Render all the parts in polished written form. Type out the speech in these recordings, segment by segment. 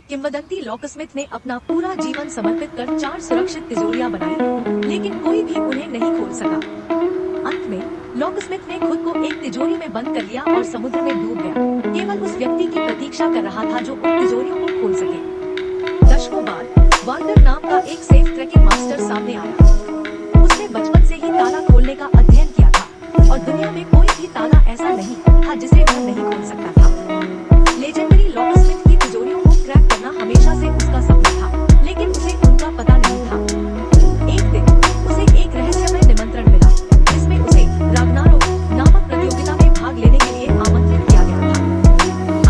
किंवदंती लॉकस्मिथ ने अपना पूरा जीवन समर्पित कर 4 सुरक्षित तिजोरियां बनाई, लेकिन कोई भी उन्हें नहीं खोल सका। अंत में लॉकस्मिथ ने खुद को एक तिजोरी में बंद कर लिया और समुद्र में डूब गया, केवल उस व्यक्ति की प्रतीक्षा कर रहा था जो उन तिजोरियों को खोल सके। दशकों बाद वाल्टर नाम का एक सेफ क्रैकिंग मास्टर सामने आया। उसने बचपन से ही ताला खोलने का अध्ययन किया था और दुनिया में कोई भी ताला ऐसा नहीं था जिसे वह नहीं खोल सकता था। लेजेंडरी लॉकस्मिथ की तिजोरियों को क्रैक करना हमेशा से उसका सपना था, लेकिन उसे उनका पता नहीं था। एक दिन उसे एक रहस्यमय निमंत्रण मिला, जिसमें उसे राग्नारोक नामक प्रतियोगिता में भाग लेने के लिए आमंत्रित किया गया था।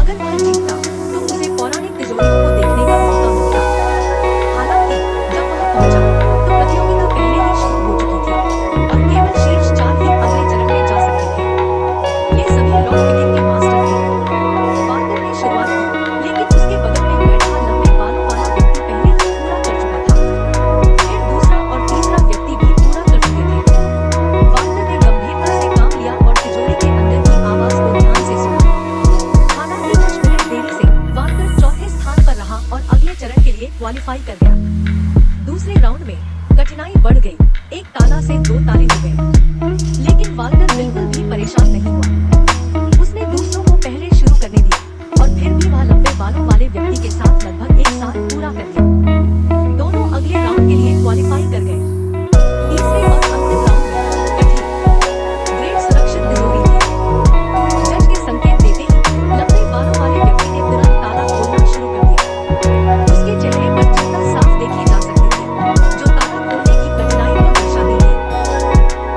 अगर वह जीतता तो उसे पौराणिक तिजोरियों को देखने का मौका मिलता। हालांकि जब वह पहुंचा तो प्रतियोगिता पहले ही शुरू हो चुकी थी और केवल शीर्ष 4 ही अगले चरण में जा सकते थे। ये सभी लॉक पिकिंग के मास्टर थे। वाल्टर ने शुरुआत की, लेकिन उसके बगल में बैठा लंबे बालों वाला व्यक्ति पहले ही पूरा कर चुका था। फिर दूसरा और तीसरा व्यक्ति भी पूरा कर चुके थे। वाल्टर ने गंभीरता से काम लिया और तिजोरी के अंदर की आवाज को ध्यान से सुना। हालांकि कुछ मिनट देरी से वाल्टर चौथे स्थान पर रहा और अगले चरण के लिए क्वालिफाई कर गया। दूसरे राउंड में कठिनाई बढ़ गई, एक ताला से 2 ताले हो गए, लेकिन वाल्टर बिल्कुल भी परेशान नहीं हुआ। उसने दूसरों को पहले शुरू करने दिया और फिर भी वह लंबे बालों वाले व्यक्ति के साथ लगभग एक साथ पूरा कर दिया। दोनों अगले राउंड के लिए क्वालिफाई कर गए। तीसरे और अंतिम राउंड में कठिन ग्रेट सुरक्षित तिजोरी थी। जज के संकेत देते ही लंबे बालों वाले व्यक्ति ने तुरंत ताला खोलना शुरू कर दिया। उसके चेहरे पर चिंता साफ देखी जा सकती थी, जो ताला खोलने की कठिनाई को दर्शाती थी।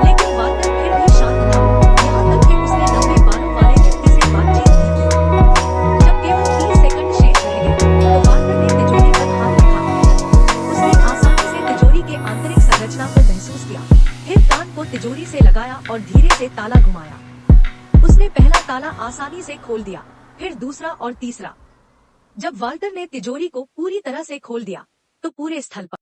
लेकिन वाल्टर फिर भी शांत था, यहाँ तक कि उसने लंबे बालों वाले व्यक्ति से बातचीत भी की। जब केवल 30 सेकंड शेष रह गए तो वाल्टर ने तिजोरी पर हाथ रखा। उसने आसानी से तिजोरी के आंतरिक संरचना को महसूस किया, फिर कान को तिजोरी से लगाया और धीरे से ताला घुमाया। उसने पहला ताला आसानी से खोल दिया, फिर दूसरा और तीसरा। जब वाल्टर ने तिजोरी को पूरी तरह से खोल दिया तो पूरे स्थल पर